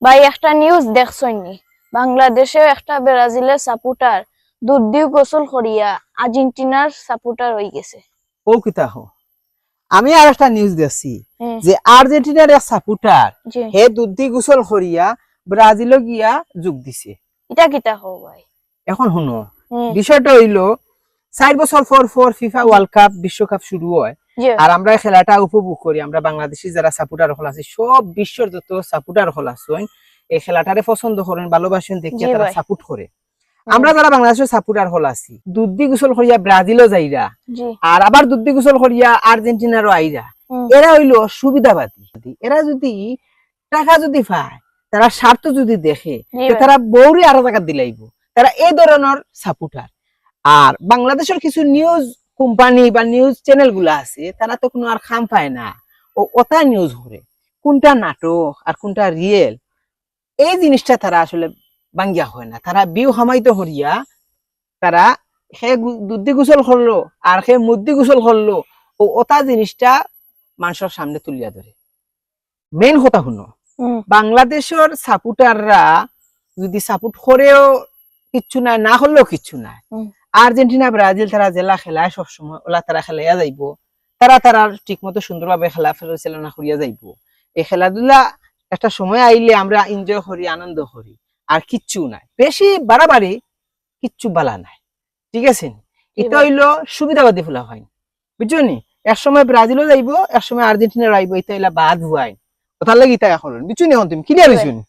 ভাই একটা নিউজ দেখছনি, বাংলাদেশে একটা ব্রাজিলের সাপোর্টার দুধ দিয়ে গোসল করিয়া আর্জেন্টিনার সাপোর্টার হয়ে গেছে। ও কিতা হো আমি আর একটা নিউজ দেখছি হ্যাঁ, যে আর্জেন্টিনার এক সাপোর্টার জি। হে দুধ গোসল করিয়া ব্রাজিলে গিয়া যোগ দিছে। এটা কিতা হো ভাই? এখন শুনো হ্যাঁ, বিষয়টা হইলো 4 বছর পর ফিফা ওয়ার্ল্ড কাপ বিশ্বকাপ শুরু হয় জি। আর আমরা খেলাটা উপভোগ করি। আমরা বাংলাদেশি যারা সাপোর্টার হল আছে সব বিশ্বের যত সাপোর্টার হল আছেন এই খেলাটারে পছন্দ করেন, ভালোবাসেন, দেখিয়া জি তারা ভাই। সাপোর্ট করে। আমরা যারা বাংলাদেশের সাপোর্টার হল আছি দুধ গোসল করিয়া ব্রাজিলও যাইরা জি। আর আবার দুধ গোসল করিয়া আর্জেন্টিনারও আইরা। হুম, এরা হইলো সুবিধাবাদী। এরা যদি টাকা যদি পায়, তারা স্বার্থ যদি দেখে, জি তো ভাই। তারা বউরে আরো টাকা দিলাইব। তারা এই ধরনের সাপোর্টার। আর বাংলাদেশের কিছু নিউজ কোম্পানি বা নিউজ চ্যানেল গুলা আছে তারা তো কোনো আর খাম পায় না, ও ওটা নিউজ করে কোনটা নাটক আর কোনটা রিয়েল এই জিনিসটা তারা আসলে বাঙ্গিয়া হয় না। তারা বিউ হামাইতো হরিয়া তারা সে দুধ গোসল করলো আর সে মুদ্দি গোসল করলো, ও ওটা জিনিসটা মানুষের সামনে তুলিয়া ধরে। মেইন কথা শুনো, হুম, বাংলাদেশের সাপোর্টাররা যদি সাপোর্ট করেও কিচ্ছু নাই, না হলেও কিচ্ছু নাই। হুম, আর্জেন্টিনা ব্রাজিল তারা জেলা খেলায় সবসময় ওলা তারা খেলাইয়া যাইব, তারা ঠিক মতো সুন্দরভাবে খেলা পরিচালনা করিয়া যাইব। এই খেলাধুলা একটা সময় আইলে আমরা এনজয় করি, আনন্দ করি, আর কিচ্ছু নাই। বেশি বাড়াবাড়ি কিচ্ছু বালা নাই, ঠিক আছে? এটা হইলো সুবিধাবাদী ফুলা হয়, বুঝছো নি? এক সময় ব্রাজিলও যাইব, এক সময় আর্জেন্টিনা আইব, এটা হইলা বাদ হুয়াই। কথার লাগি তাই এখন বুঝছো নি? তুমি ক্লিয়ার হইছো নি?